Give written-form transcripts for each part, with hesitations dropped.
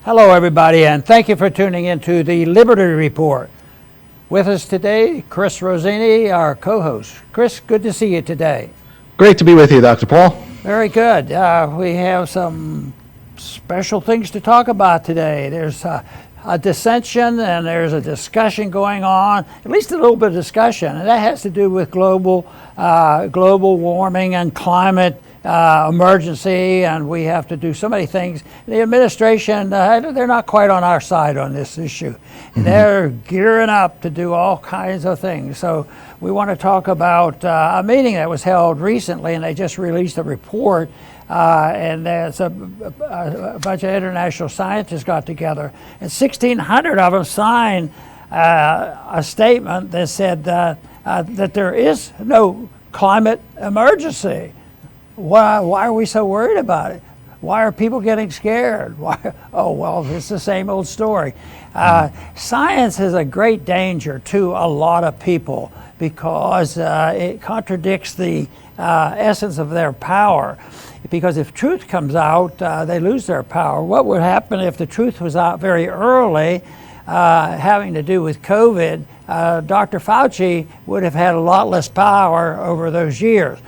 Hello, everybody, and thank you for tuning into the Liberty Report. With us today, Chris Rossini, our co-host. Chris, good to see you today. Great to be with you, Dr. Paul. Very good. We have some special things to talk about today. There's a dissension and there's a discussion going on, at least a little bit of discussion, and that has to do with global warming and climate emergency, and we have to do so many things. The administration, they're not quite on our side on this issue. Mm-hmm. They're gearing up to do all kinds of things. So we want to talk about a meeting that was held recently, and they just released a report, and there's a bunch of international scientists got together, and 1,600 of them signed a statement that said that there is no climate emergency. Why are we so worried about it? Why are people getting scared? Why? Oh, well, it's the same old story. Science is a great danger to a lot of people because it contradicts the essence of their power. Because if truth comes out, they lose their power. What would happen if the truth was out very early, having to do with COVID? Dr. Fauci would have had a lot less power over those years.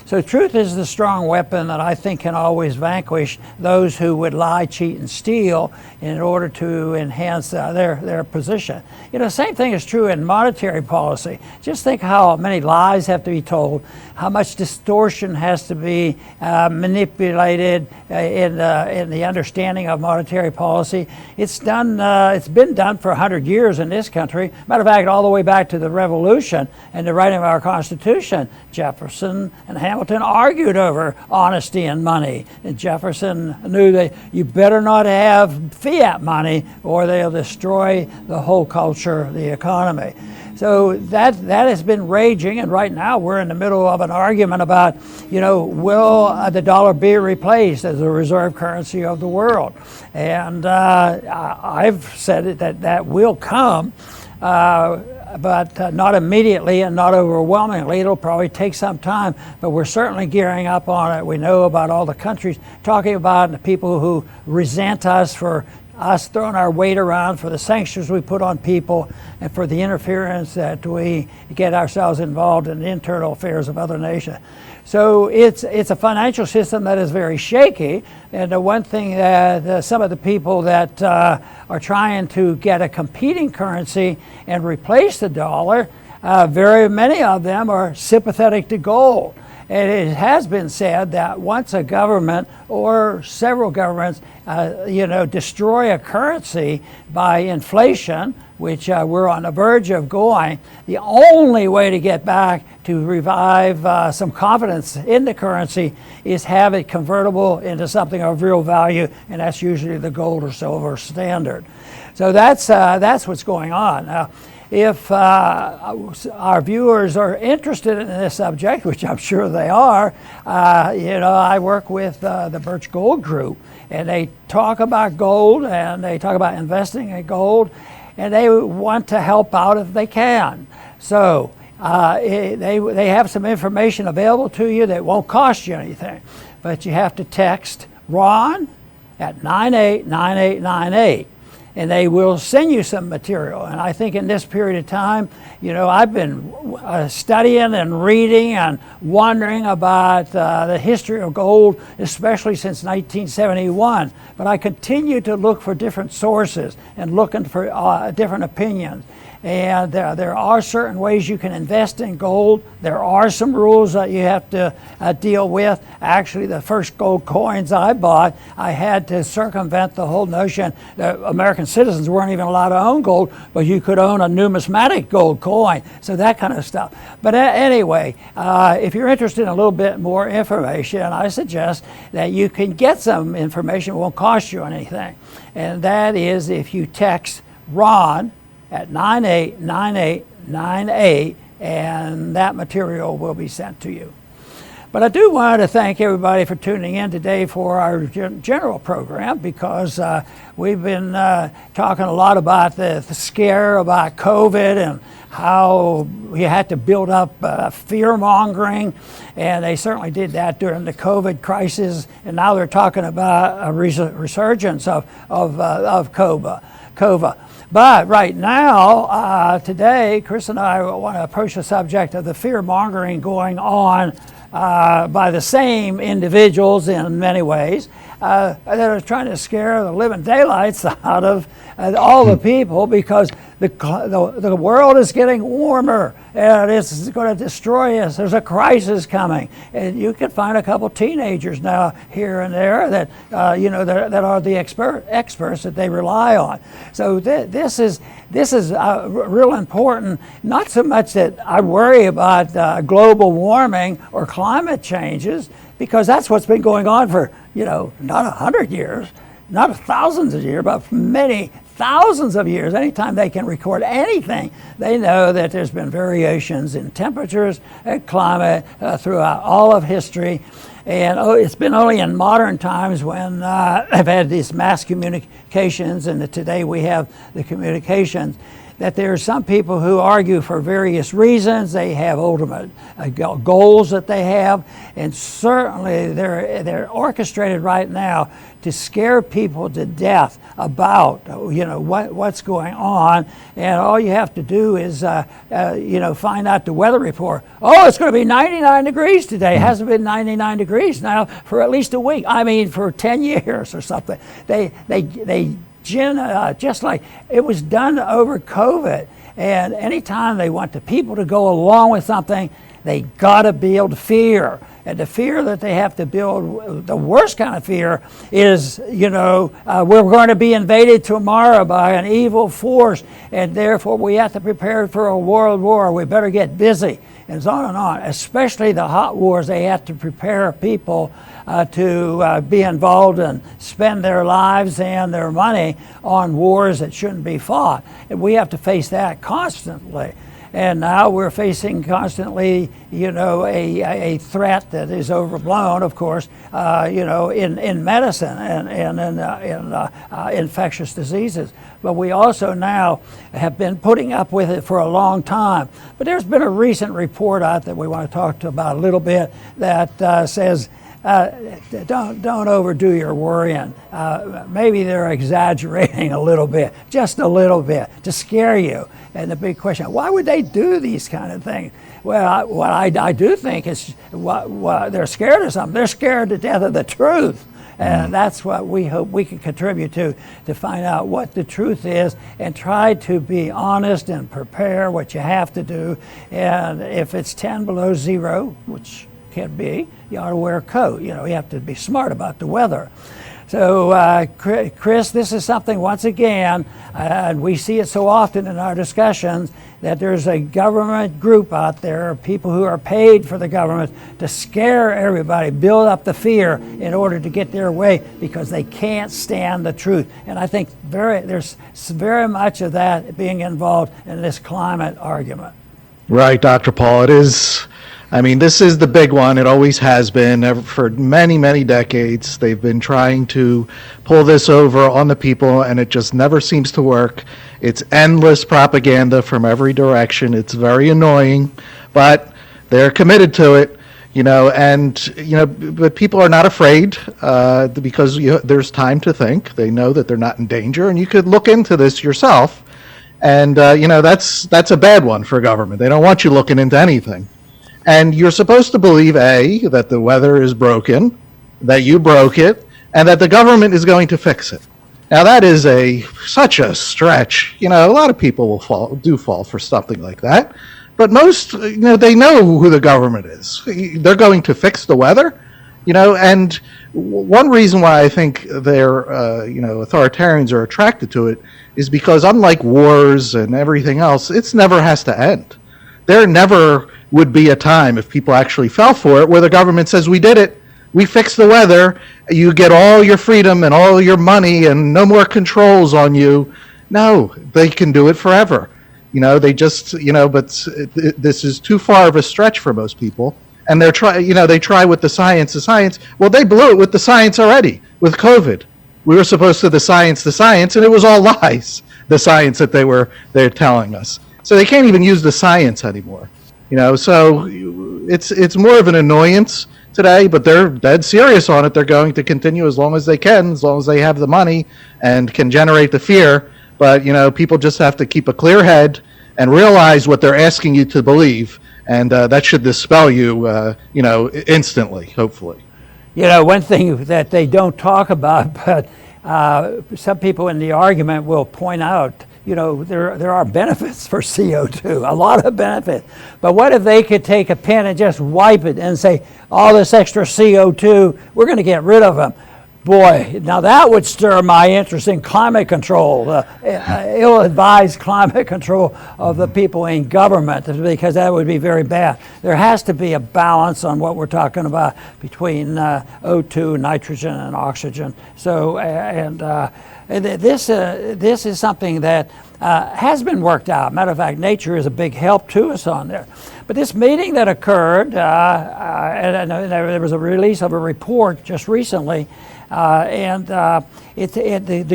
So truth is the strong weapon that I think can always vanquish those who would lie, cheat, and steal in order to enhance their position. You know, same thing is true in monetary policy. Just think how many lies have to be told, how much distortion has to be manipulated in the understanding of monetary policy. It's been done for 100 years in this country. Matter of fact, all the way back to the Revolution and the writing of our Constitution, Jefferson and Hamilton argued over honesty and money. And Jefferson knew that you better not have fiat money or they'll destroy the whole culture, the economy. So that has been raging, and right now we're in the middle of an argument about, will the dollar be replaced as the reserve currency of the world? And I've said that will come, but not immediately and not overwhelmingly. It'll probably take some time, but we're certainly gearing up on it. We know about all the countries talking about it, and the people who resent us for us throwing our weight around, for the sanctions we put on people, and for the interference that we get ourselves involved in the internal affairs of other nations. So it's a financial system that is very shaky, and the one thing that some of the people that are trying to get a competing currency and replace the dollar, very many of them are sympathetic to gold. And it has been said that once a government or several governments, destroy a currency by inflation, which we're on the verge of going, the only way to get back to revive some confidence in the currency is have it convertible into something of real value, and that's usually the gold or silver standard. So that's what's going on. Now, if our viewers are interested in this subject, which I'm sure they are, I work with the Birch Gold Group, and they talk about gold and they talk about investing in gold, and they want to help out if they can. So they have some information available to you that won't cost you anything, but you have to text Ron at 989898. And they will send you some material. And I think in this period of time, I've been studying and reading and wondering about the history of gold, especially since 1971. But I continue to look for different sources and looking for different opinions. And there are certain ways you can invest in gold. There are some rules that you have to deal with. Actually, the first gold coins I bought, I had to circumvent the whole notion that American citizens weren't even allowed to own gold, but you could own a numismatic gold coin, so that kind of stuff. But anyway, if you're interested in a little bit more information, I suggest that you can get some information. It won't cost you anything. And that is if you text Ron at 989898, and that material will be sent to you. But I do want to thank everybody for tuning in today for our general program, because we've been talking a lot about the scare about COVID and how we had to build up fear mongering, and they certainly did that during the COVID crisis. And now they're talking about a resurgence of COVA. But right now, today, Chris and I want to approach the subject of the fear mongering going on by the same individuals in many ways that are trying to scare the living daylights out of all the people, because the world is getting warmer and it's going to destroy us. There's a crisis coming, and you can find a couple teenagers now here and there that that are the experts that they rely on. So this is real important. Not so much that I worry about global warming or climate changes, because that's what's been going on for not 100 years, not thousands of years, but many thousands of years. Anytime they can record anything, they know that there's been variations in temperatures and climate throughout all of history. And it's been only in modern times when I've had these mass communications, and today we have the communications, that there are some people who argue for various reasons. They have ultimate goals that they have, and certainly they're orchestrated right now to scare people to death about what's going on. And all you have to do is find out the weather report. Oh, it's going to be 99 degrees today. It hasn't been 99 degrees now for at least a week. I mean, for 10 years or something. Just like it was done over COVID. And anytime they want the people to go along with something, they got to build fear. And the fear that they have to build, the worst kind of fear, is, we're going to be invaded tomorrow by an evil force, and therefore we have to prepare for a world war. We better get busy. And so on and on. Especially the hot wars, they have to prepare people to be involved and spend their lives and their money on wars that shouldn't be fought. And we have to face that constantly. And now we're facing constantly, a threat that is overblown, of course, in medicine and in infectious diseases. But we also now have been putting up with it for a long time. But there's been a recent report out that we want to talk about a little bit that says, don't overdo your worrying. Maybe they're exaggerating a little bit, just a little bit, to scare you. And the big question, why would they do these kind of things? Well, what I do think is what they're scared of something. They're scared to death of the truth. And that's what we hope we can contribute to find out what the truth is and try to be honest and prepare what you have to do. And if it's 10 below zero, which can be, you ought to wear a coat. You have to be smart about the weather. So, Chris, this is something, once again, and we see it so often in our discussions, that there's a government group out there, people who are paid for the government to scare everybody, build up the fear in order to get their way, because they can't stand the truth. And I think there's very much of that being involved in this climate argument. Right, Dr. Paul. It is. I mean, this is the big one. It always has been. For many, many decades, they've been trying to pull this over on the people, and it just never seems to work. It's endless propaganda from every direction. It's very annoying, but they're committed to it, but people are not afraid because there's time to think. They know that they're not in danger, and you could look into this yourself, and, that's a bad one for government. They don't want you looking into anything. And you're supposed to believe, A, that the weather is broken, that you broke it, and that the government is going to fix it. Now, that is such a stretch. A lot of people will fall for something like that. But most, they know who the government is. They're going to fix the weather, and one reason why I think they're, authoritarians are attracted to it is because, unlike wars and everything else, it never has to end. There never would be a time, if people actually fell for it, where the government says, we did it, we fixed the weather, you get all your freedom and all your money and no more controls on you. No, they can do it forever. They just, but this is too far of a stretch for most people. And they try with the science. Well, they blew it with the science already, with COVID. We were supposed to the science, and it was all lies, the science that they're telling us. So they can't even use the science anymore. So it's more of an annoyance today, but they're dead serious on it. They're going to continue as long as they can, as long as they have the money and can generate the fear. But people just have to keep a clear head and realize what they're asking you to believe, and that should dispel you, instantly, hopefully. One thing that they don't talk about, but some people in the argument will point out, there are benefits for CO2, a lot of benefits. But what if they could take a pen and just wipe it and say, all this extra CO2, we're going to get rid of them? Boy, now that would stir my interest in climate control, ill-advised climate control of the people in government, because that would be very bad. There has to be a balance on what we're talking about between O2, nitrogen, and oxygen. So, this is something that has been worked out. Matter of fact, nature is a big help to us on there. But this meeting that occurred, and there was a release of a report just recently, the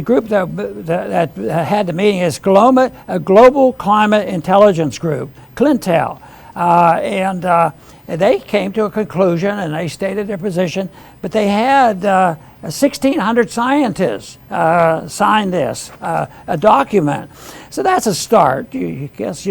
group that had the meeting is a Global Climate Intelligence Group, CLINTEL. And they came to a conclusion, and they stated their position, but they had 1,600 scientists sign this, a document. So that's a start. You guess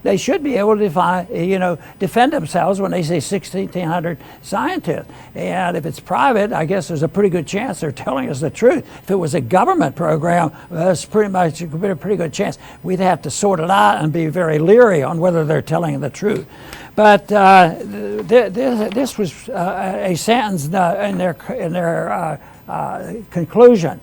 they should be able to defend themselves when they say 1,600 scientists. And if it's private, I guess there's a pretty good chance they're telling us the truth. If it was a government program, that's pretty much a pretty good chance. We'd have to sort it out and be very leery on whether they're telling the truth. But this was a sentence in their conclusion.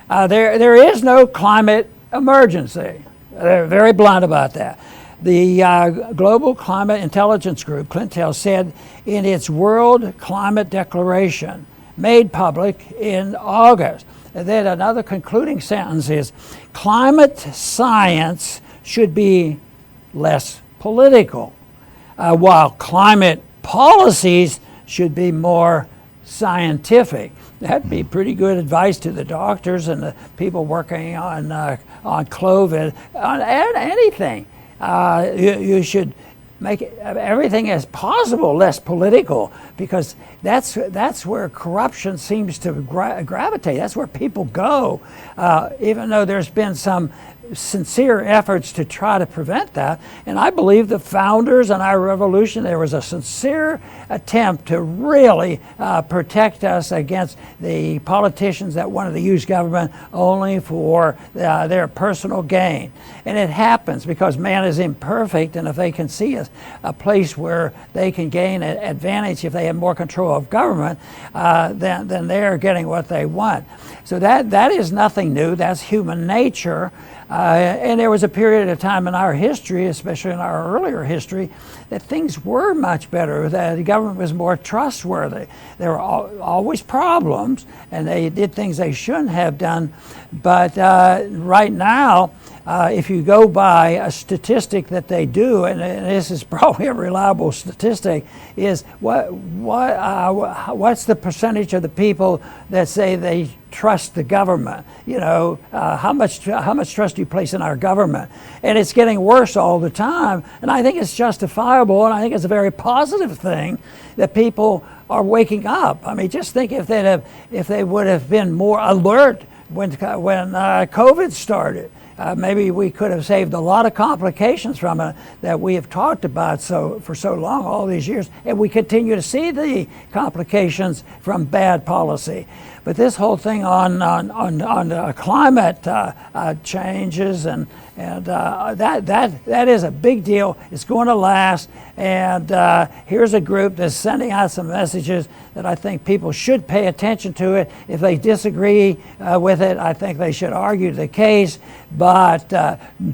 There is no climate emergency. They're very blunt about that. The Global Climate Intelligence Group, CLINTEL, said in its World Climate Declaration made public in August. And then another concluding sentence is, climate science should be less political, while climate policies should be more scientific. That'd be pretty good advice to the doctors and the people working on COVID, on anything. You should make everything as possible less political, because that's where corruption seems to gravitate. That's where people go, even though there's been some sincere efforts to try to prevent that. And I believe the founders and our revolution, there was a sincere attempt to really protect us against the politicians that wanted to use government only for their personal gain. And it happens because man is imperfect, and if they can see a place where they can gain an advantage if they have more control of government, then they're getting what they want. So that is nothing new. That's human nature. And there was a period of time in our history, especially in our earlier history, that things were much better, that the government was more trustworthy. There were always problems, and they did things they shouldn't have done. But right now, if you go by a statistic that they do, and this is probably a reliable statistic, is what's the percentage of the people that say they trust the government? How much trust do you place in our government? And it's getting worse all the time. And I think it's justifiable, and I think it's a very positive thing that people are waking up. I mean, just think if they would have been more alert when COVID started. Maybe we could have saved a lot of complications from it that we have talked about for so long, all these years, and we continue to see the complications from bad policy. But this whole thing on climate changes and that is a big deal. It's going to last, and here's a group that's sending out some messages that I think people should pay attention to it. If they disagree with it, I think they should argue the case, but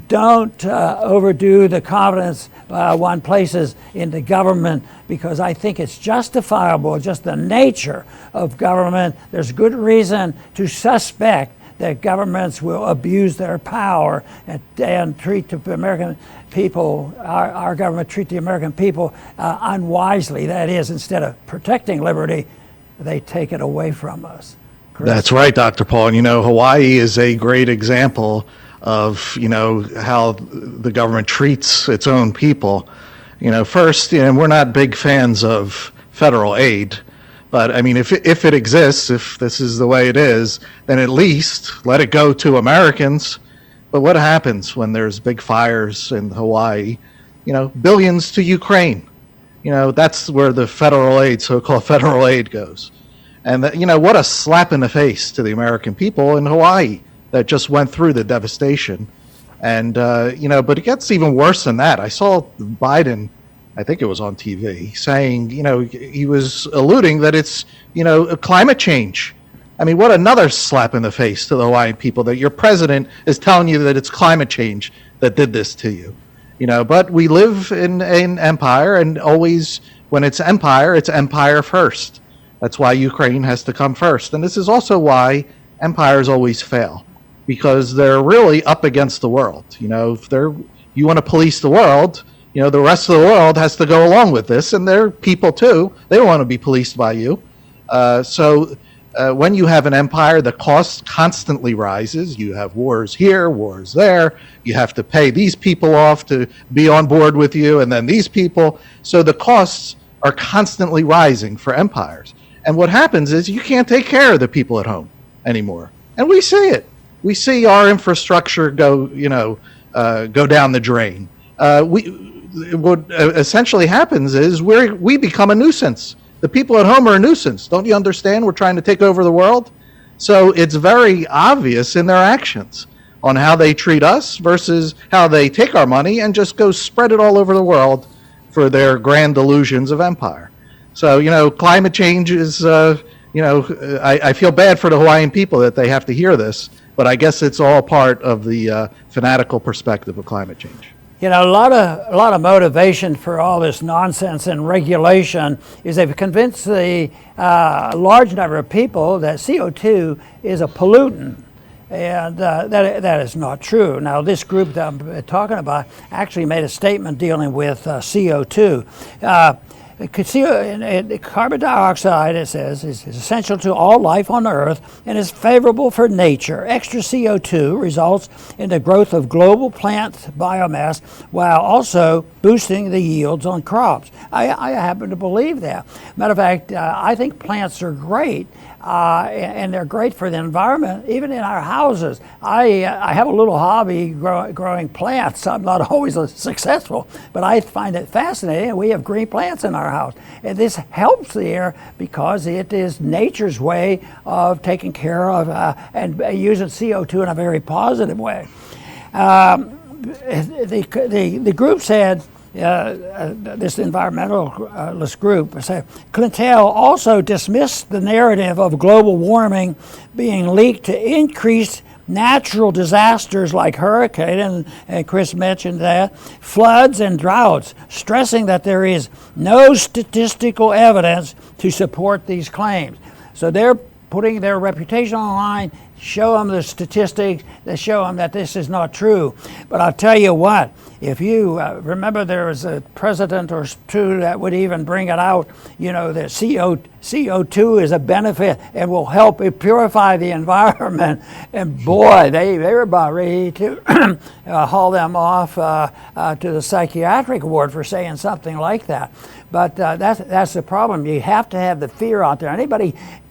don't overdo the confidence one places in the government, because I think it's justifiable, just the nature of government. There's good reason to suspect that governments will abuse their power and treat the American people, our government treat the American people unwisely. That is, instead of protecting liberty, they take it away from us. Chris? That's right, Dr. Paul. And Hawaii is a great example of, how the government treats its own people. First, we're not big fans of federal aid, but I mean, if it exists, if this is the way it is, then at least let it go to Americans. But what happens when there's big fires in Hawaii? Billions to Ukraine. That's where the federal aid, so-called federal aid, goes. And what a slap in the face to the American people in Hawaii that just went through the devastation. And but it gets even worse than that. I saw Biden, I think it was on TV, saying, he was alluding that it's, climate change. I mean, what another slap in the face to the Hawaiian people, that your president is telling you that it's climate change that did this to you. But we live in an empire, and always when it's empire first. That's why Ukraine has to come first. And this is also why empires always fail, because they're really up against the world. If you want to police the world, the rest of the world has to go along with this, and they're people too. They don't want to be policed by you. So when you have an empire, the cost constantly rises. You have wars here, wars there. You have to pay these people off to be on board with you, and then these people. So the costs are constantly rising for empires. And what happens is you can't take care of the people at home anymore. And we see it. We see our infrastructure go down the drain. What essentially happens is we become a nuisance. The people at home are a nuisance. Don't you understand? We're trying to take over the world. So it's very obvious in their actions on how they treat us versus how they take our money and just go spread it all over the world for their grand delusions of empire. So, climate change is, I feel bad for the Hawaiian people that they have to hear this, but I guess it's all part of the fanatical perspective of climate change. A lot of motivation for all this nonsense and regulation is they've convinced the large number of people that CO2 is a pollutant, and that is not true. Now, this group that I'm talking about actually made a statement dealing with CO2. Carbon dioxide, it says, is essential to all life on Earth and is favorable for nature. Extra CO2 results in the growth of global plant biomass while also boosting the yields on crops. I happen to believe that. Matter of fact, I think plants are great. And they're great for the environment, even in our houses. I have a little hobby growing plants. I'm not always successful, but I find it fascinating. We have green plants in our house. And this helps the air because it is nature's way of taking care of and using CO2 in a very positive way. The group said, this environmentalist group said, Clintel also dismissed the narrative of global warming being linked to increased natural disasters like hurricane, and Chris mentioned that, floods and droughts, stressing that there is no statistical evidence to support these claims. So they're putting their reputation on the line, show them the statistics that show them that this is not true. But I'll tell you what, if you remember, there was a president or two that would even bring it out, that CO2 is a benefit and will help purify the environment. And boy, they were about ready to haul them off to the psychiatric ward for saying something like that. But that's the problem. You have to have the fear out there.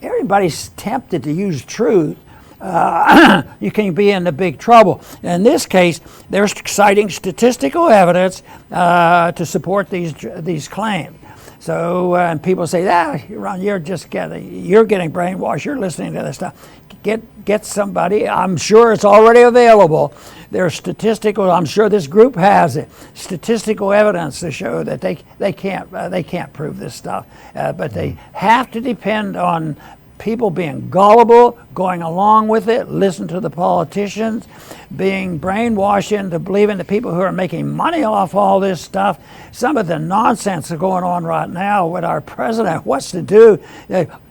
Everybody's tempted to use truth. You can be in the big trouble. In this case, they're citing statistical evidence to support these claims. So, and people say, Ron, you're getting brainwashed. You're listening to this stuff. Get somebody. I'm sure it's already available. There's statistical. I'm sure this group has it. Statistical evidence to show that they can't prove this stuff, but they have to depend on people being gullible, going along with it, listen to the politicians, being brainwashed into believing the people who are making money off all this stuff. Some of the nonsense that's going on right now with our president, what's to do?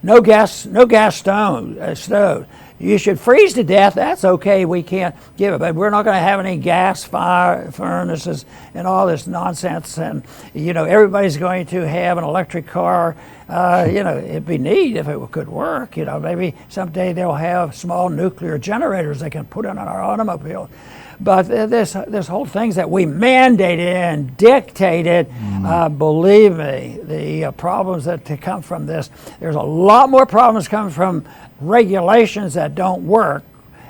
No gas stove. You should freeze to death. That's okay. We can't give it, but we're not going to have any gas furnaces and all this nonsense. And everybody's going to have an electric car. It'd be neat if it could work. Maybe someday they'll have small nuclear generators they can put in our automobiles. But this whole things that we mandated and dictated, believe me, the problems that come from this, there's a lot more problems coming from regulations that don't work.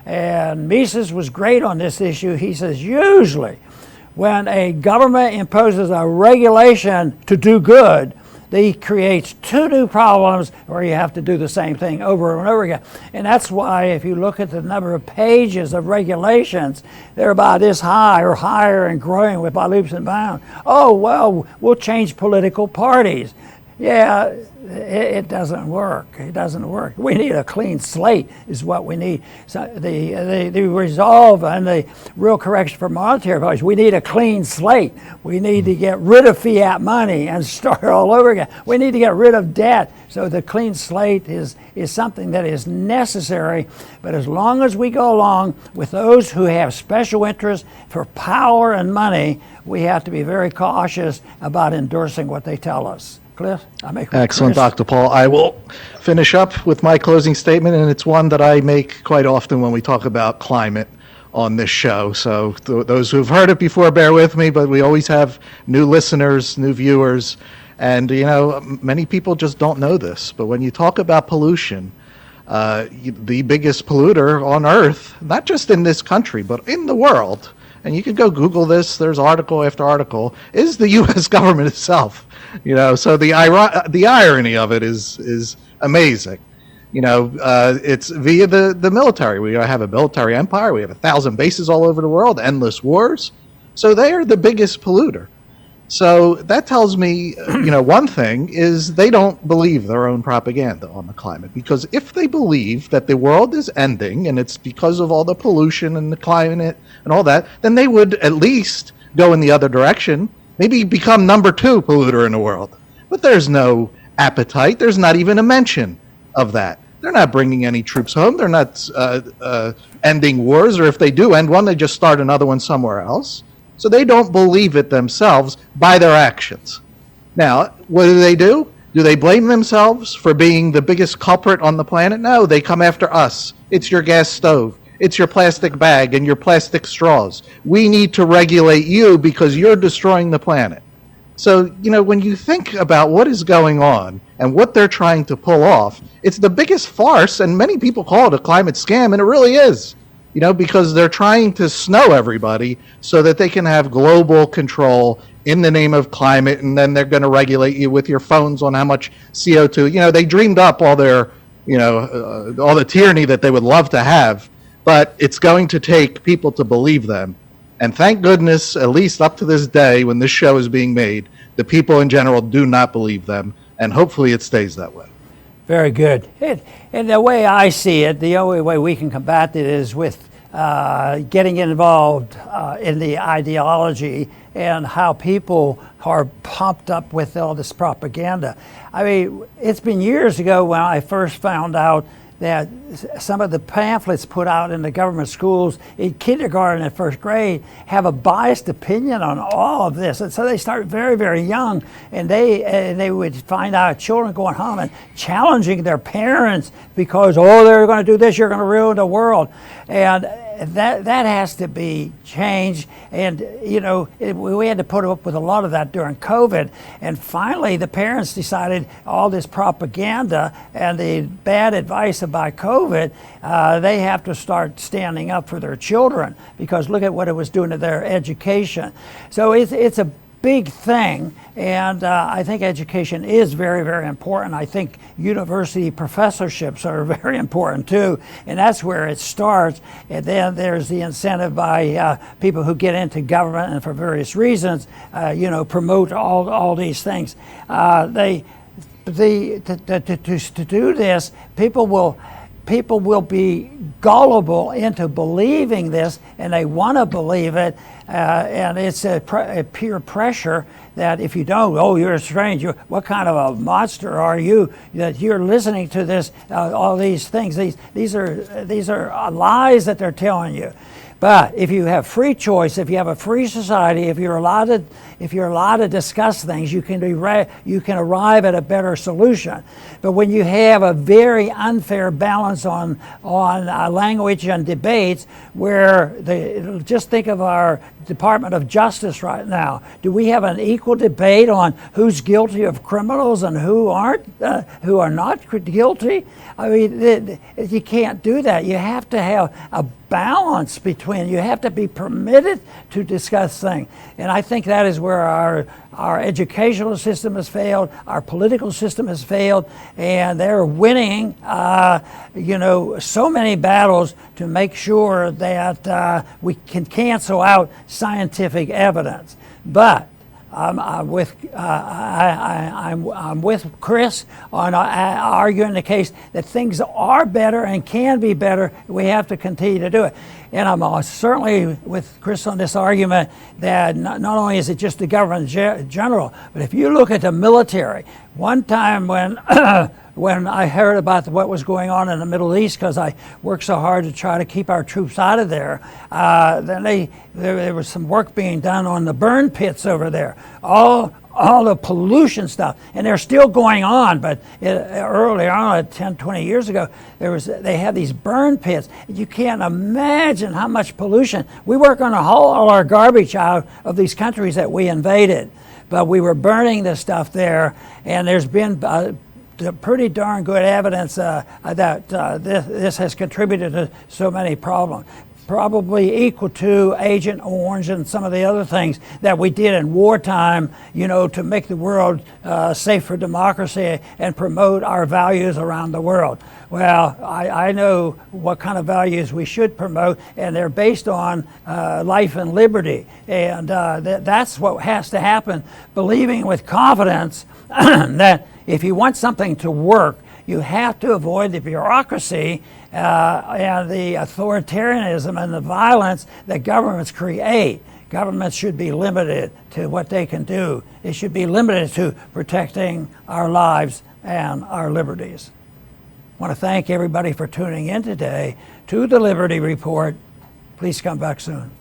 And Mises was great on this issue. He says usually when a government imposes a regulation to do good, he creates two new problems where you have to do the same thing over and over again. And that's why if you look at the number of pages of regulations, they're about this high or higher and growing by leaps and bounds. Oh, well, we'll change political parties. Yeah, it doesn't work. It doesn't work. We need a clean slate is what we need. So the resolve and the real correction for monetary policy, we need a clean slate. We need to get rid of fiat money and start all over again. We need to get rid of debt. So the clean slate is something that is necessary. But as long as we go along with those who have special interests for power and money, we have to be very cautious about endorsing what they tell us. Cliff? Excellent, Dr. Paul. I will finish up with my closing statement, and it's one that I make quite often when we talk about climate on this show. So those who've heard it before, bear with me, but we always have new listeners, new viewers, and many people just don't know this. But when you talk about pollution, the biggest polluter on Earth, not just in this country, but in the world, and you can go Google this, there's article after article, is the U.S. government itself. So the irony of it is amazing. It's via the military. We have a military empire. We have 1,000 bases all over the world, endless wars. So they are the biggest polluter. So that tells me, one thing is they don't believe their own propaganda on the climate. Because if they believe that the world is ending and it's because of all the pollution and the climate and all that, then they would at least go in the other direction. Maybe become number 2 polluter in the world. But there's no appetite. There's not even a mention of that. They're not bringing any troops home. They're not ending wars. Or if they do end one, they just start another one somewhere else. So they don't believe it themselves by their actions. Now, what do? Do they blame themselves for being the biggest culprit on the planet? No, they come after us. It's your gas stove. It's your plastic bag and your plastic straws. We need to regulate you because you're destroying the planet. So, when you think about what is going on and what they're trying to pull off, it's the biggest farce, and many people call it a climate scam, and it really is. Because they're trying to snow everybody so that they can have global control in the name of climate, and then they're going to regulate you with your phones on how much CO2. They dreamed up all their, all the tyranny that they would love to have. But it's going to take people to believe them. And thank goodness, at least up to this day, when this show is being made, the people in general do not believe them. And hopefully it stays that way. Very good. And the way I see it, the only way we can combat it is with getting involved in the ideology and how people are pumped up with all this propaganda. I mean, it's been years ago when I first found out that some of the pamphlets put out in the government schools in kindergarten and first grade have a biased opinion on all of this. And so they start very, very young, and they would find out children going home and challenging their parents because, they're going to do this, you're going to ruin the world. And that has to be changed. And, we had to put up with a lot of that during COVID. And finally, the parents decided all this propaganda and the bad advice about COVID, they have to start standing up for their children because look at what it was doing to their education. So it's a big thing, and I think education is very, very important. I think university professorships are very important too, and that's where it starts. And then there's the incentive by people who get into government and for various reasons, promote all these things. To do this, people will be gullible into believing this, and they want to believe it, and it's a peer pressure that if you don't, you're a stranger. What kind of a monster are you that you're listening to this? All these things. These are lies that they're telling you. But if you have free choice, if you have a free society, if you're allowed to discuss things, you can arrive at a better solution. But when you have a very unfair balance on language and debates, where just think of our Department of Justice right now. Do we have an equal debate on who's guilty of criminals and who are not guilty? I mean, you can't do that. You have to have a balance between, you have to be permitted to discuss things. And I think that is where our educational system has failed, our political system has failed, and they're winning, so many battles to make sure that we can cancel out scientific evidence. But I'm with Chris on arguing the case that things are better and can be better. We have to continue to do it. And I'm certainly with Chris on this argument that not only is it just the government general, but if you look at the military, one time when when I heard about what was going on in the Middle East, because I worked so hard to try to keep our troops out of there, then there was some work being done on the burn pits over there. All the pollution stuff, and they're still going on, but earlier on, 10, 20 years ago, they had these burn pits. You can't imagine how much pollution. We were going to haul all our garbage out of these countries that we invaded, but we were burning this stuff there, and there's been pretty darn good evidence that this has contributed to so many problems. Probably equal to Agent Orange and some of the other things that we did in wartime, to make the world safe for democracy and promote our values around the world. Well, I know what kind of values we should promote, and they're based on life and liberty. And that's what has to happen, believing with confidence that if you want something to work, you have to avoid the bureaucracy and the authoritarianism and the violence that governments create. Governments should be limited to what they can do. It should be limited to protecting our lives and our liberties. I want to thank everybody for tuning in today to the Liberty Report. Please come back soon.